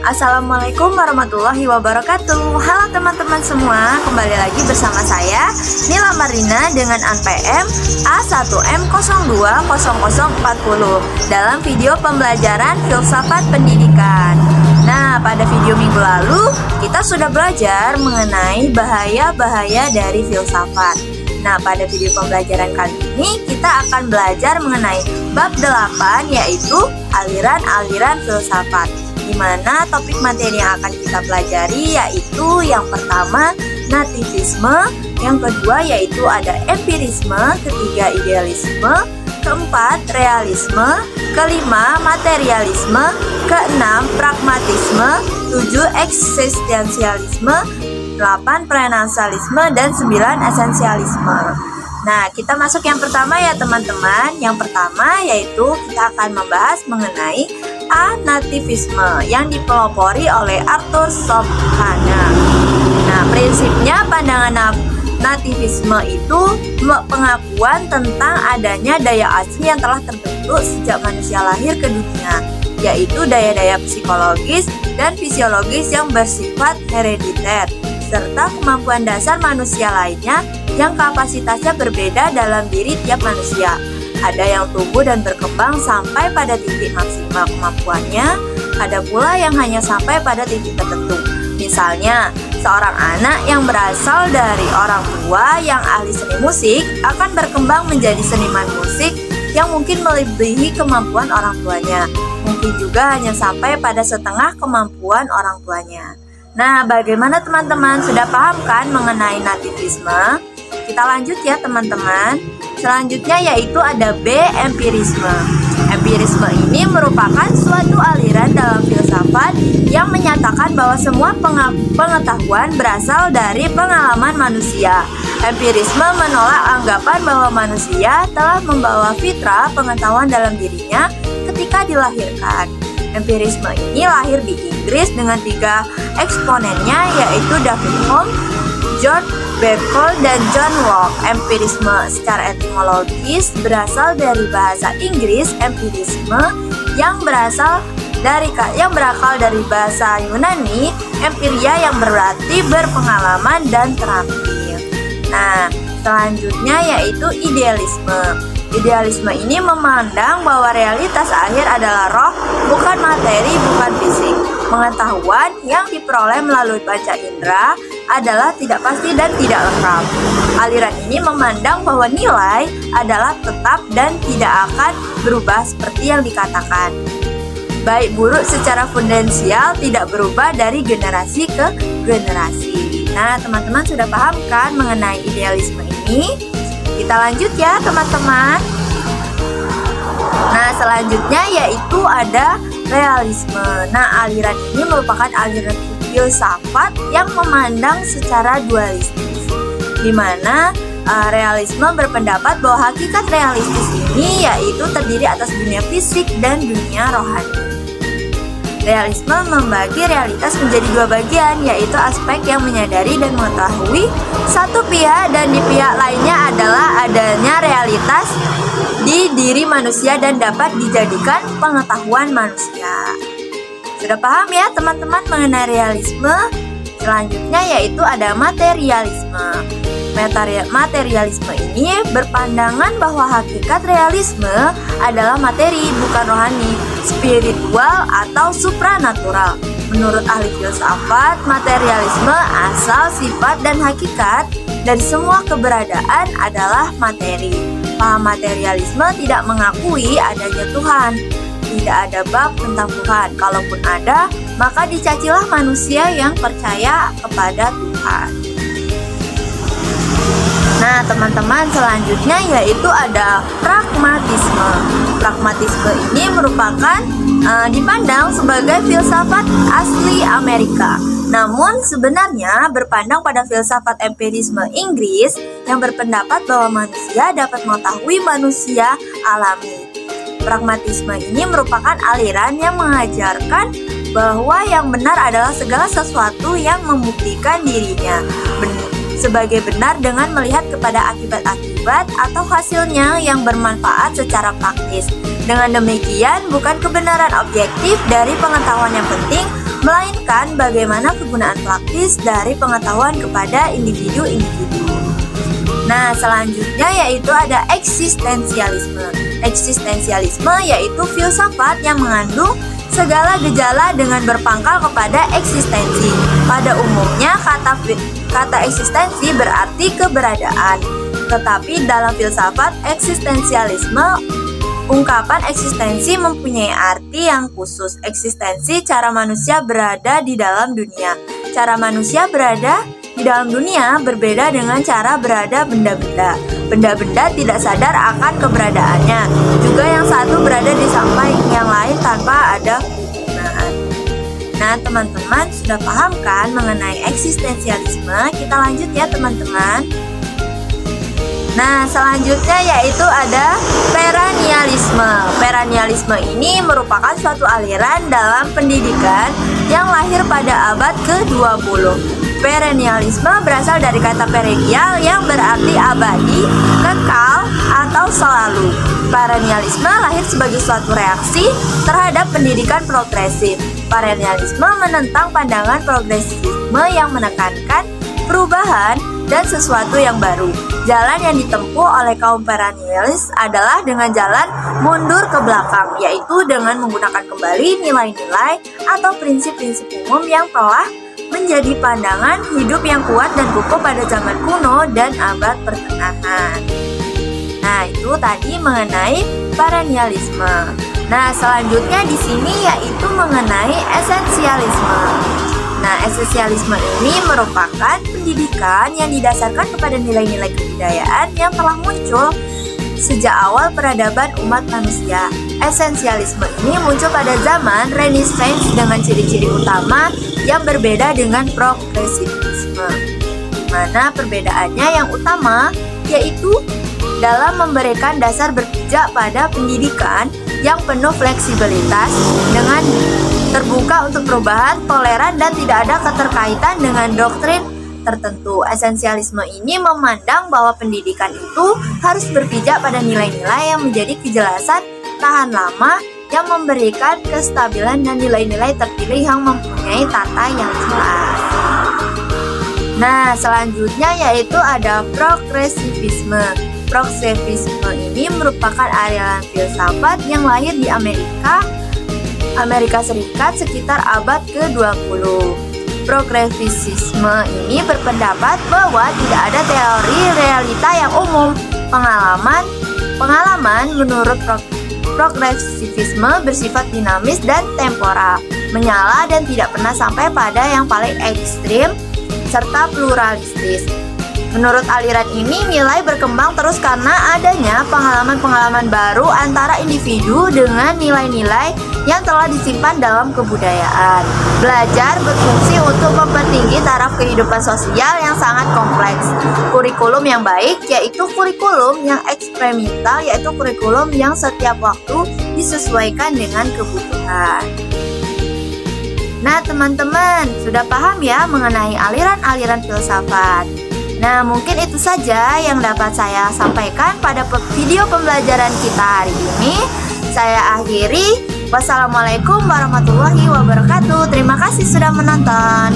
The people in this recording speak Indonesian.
Assalamualaikum warahmatullahi wabarakatuh. Halo teman-teman semua, kembali lagi bersama saya Nila Marina dengan ANPM A1M020040 dalam video pembelajaran filsafat pendidikan. Nah, pada video minggu lalu kita sudah belajar mengenai bahaya-bahaya dari filsafat. Nah, pada video pembelajaran kali ini kita akan belajar mengenai bab 8, yaitu aliran-aliran filsafat, di mana topik materi yang akan kita pelajari yaitu yang pertama nativisme, yang kedua yaitu ada empirisme, ketiga idealisme, keempat realisme, kelima materialisme, keenam pragmatisme, 7 eksistensialisme, 8 prenansalisme, dan 9 esensialisme. Nah, kita masuk yang pertama ya teman-teman. Yang pertama yaitu kita akan membahas mengenai anativisme yang dipelopori oleh Arthur Schopenhauer. Nah, prinsipnya pandangan nativisme itu pengakuan tentang adanya daya asli yang telah terbentuk sejak manusia lahir ke dunia, yaitu daya-daya psikologis dan fisiologis yang bersifat herediter, serta kemampuan dasar manusia lainnya yang kapasitasnya berbeda dalam diri tiap manusia. Ada yang tumbuh dan berkembang sampai pada titik maksimal kemampuannya, ada pula yang hanya sampai pada titik tertentu. Misalnya, seorang anak yang berasal dari orang tua yang ahli seni musik akan berkembang menjadi seniman musik yang mungkin melebihi kemampuan orang tuanya. Mungkin juga hanya sampai pada setengah kemampuan orang tuanya. Nah, bagaimana teman-teman? Sudah paham kan mengenai nativisme? Kita lanjut ya teman-teman. Selanjutnya yaitu ada B, empirisme. Empirisme ini merupakan suatu aliran dalam filsafat yang menyatakan bahwa semua pengetahuan berasal dari pengalaman manusia. Empirisme menolak anggapan bahwa manusia telah membawa fitrah pengetahuan dalam dirinya ketika dilahirkan. Empirisme ini lahir di Inggris dengan 3 eksponennya, yaitu David Hume, George Berkeley, dan John Locke. Empirisme secara etimologis berasal dari bahasa Inggris empirisme yang berakal dari bahasa Yunani empiria yang berarti berpengalaman dan terampil. Nah, selanjutnya yaitu idealisme. Idealisme ini memandang bahwa realitas akhir adalah roh, bukan materi, bukan fisik. Pengetahuan yang diperoleh melalui panca indera adalah tidak pasti dan tidak lengkap. Aliran ini memandang bahwa nilai adalah tetap dan tidak akan berubah seperti yang dikatakan. Baik buruk secara fundamental tidak berubah dari generasi ke generasi. Nah, teman-teman sudah paham kan mengenai idealisme ini? Kita lanjut ya teman-teman. Nah, selanjutnya yaitu ada realisme. Nah, aliran ini merupakan aliran filsafat yang memandang secara dualistis, di mana realisme berpendapat bahwa hakikat realistis ini yaitu terdiri atas dunia fisik dan dunia rohani. Realisme membagi realitas menjadi 2 bagian, yaitu aspek yang menyadari dan mengetahui satu pihak dan di pihak lainnya adalah adanya realitas di diri manusia dan dapat dijadikan pengetahuan manusia. Sudah paham ya teman-teman mengenai realisme? Selanjutnya yaitu ada materialisme. Materialisme ini berpandangan bahwa hakikat realisme adalah materi, bukan rohani, spiritual atau supranatural. Menurut ahli filsafat, materialisme asal, sifat, dan hakikat dari semua keberadaan adalah materi. Paham materialisme tidak mengakui adanya Tuhan. Tidak ada bab tentang Tuhan. Kalaupun ada, maka dicacilah manusia yang percaya kepada Tuhan. Nah, teman-teman, selanjutnya yaitu ada pragmatisme. Pragmatisme ini merupakan dipandang sebagai filsafat asli Amerika. Namun sebenarnya berpandang pada filsafat empirisme Inggris yang berpendapat bahwa manusia dapat mengetahui manusia alami. Pragmatisme ini merupakan aliran yang mengajarkan bahwa yang benar adalah segala sesuatu yang membuktikan dirinya sebagai benar dengan melihat kepada akibat-akibat atau hasilnya yang bermanfaat secara praktis. Dengan demikian, bukan kebenaran objektif dari pengetahuan yang penting, melainkan bagaimana kegunaan praktis dari pengetahuan kepada individu-individu. Nah, selanjutnya yaitu ada eksistensialisme. Eksistensialisme yaitu filsafat yang mengandung segala gejala dengan berpangkal kepada eksistensi. Pada umumnya, kata eksistensi berarti keberadaan. Tetapi dalam filsafat eksistensialisme, ungkapan eksistensi mempunyai arti yang khusus. Eksistensi cara manusia berada di dalam dunia. Cara manusia berada di dalam dunia berbeda dengan cara berada benda-benda. Benda-benda tidak sadar akan keberadaannya. Juga yang satu berada di samping yang lain tanpa ada hubungan. Nah, teman-teman sudah paham kan mengenai eksistensialisme? Kita lanjut ya, teman-teman. Nah, selanjutnya yaitu ada perennialisme. Perennialisme ini merupakan suatu aliran dalam pendidikan yang lahir pada abad ke-20. Perennialisme berasal dari kata perennial yang berarti abadi, kekal, atau selalu. Perennialisme lahir sebagai suatu reaksi terhadap pendidikan progresif. Perennialisme menentang pandangan progresisme yang menekankan perubahan dan sesuatu yang baru. Jalan yang ditempuh oleh kaum perennialis adalah dengan jalan mundur ke belakang, yaitu dengan menggunakan kembali nilai-nilai atau prinsip-prinsip umum yang telah menjadi pandangan hidup yang kuat dan kukuh pada zaman kuno dan abad pertengahan. Nah, itu tadi mengenai perennialisme. Nah, selanjutnya di sini yaitu mengenai esensialisme. Nah, esensialisme ini merupakan pendidikan yang didasarkan kepada nilai-nilai kebudayaan yang telah muncul sejak awal peradaban umat manusia. Esensialisme ini muncul pada zaman Renaissance dengan ciri-ciri utama yang berbeda dengan progresivisme. Di mana perbedaannya yang utama yaitu dalam memberikan dasar berpijak pada pendidikan yang penuh fleksibilitas dengan terbuka untuk perubahan, toleran, dan tidak ada keterkaitan dengan doktrin tertentu. Esensialisme ini memandang bahwa pendidikan itu harus berpijak pada nilai-nilai yang menjadi kejelasan tahan lama yang memberikan kestabilan dan nilai-nilai terpilih yang mempunyai tata yang jelas. Nah, selanjutnya yaitu ada progresivisme. Progresivisme ini merupakan aliran filsafat yang lahir di Amerika Serikat sekitar abad ke-20. Progresivisme ini berpendapat bahwa tidak ada teori realita yang umum. Pengalaman menurut progresivisme bersifat dinamis dan temporal, menyala dan tidak pernah sampai pada yang paling ekstrim serta pluralistis. Menurut aliran ini, nilai berkembang terus karena adanya pengalaman-pengalaman baru antara individu dengan nilai-nilai yang telah disimpan dalam kebudayaan. Belajar berfungsi untuk mempertinggi taraf kehidupan sosial yang sangat kompleks. Kurikulum yang baik yaitu kurikulum yang eksperimental, yaitu kurikulum yang setiap waktu disesuaikan dengan kebutuhan. Nah, teman-teman, sudah paham ya mengenai aliran-aliran filsafat. Nah, mungkin itu saja yang dapat saya sampaikan pada video pembelajaran kita hari ini. Saya akhiri. Wassalamualaikum warahmatullahi wabarakatuh. Terima kasih sudah menonton.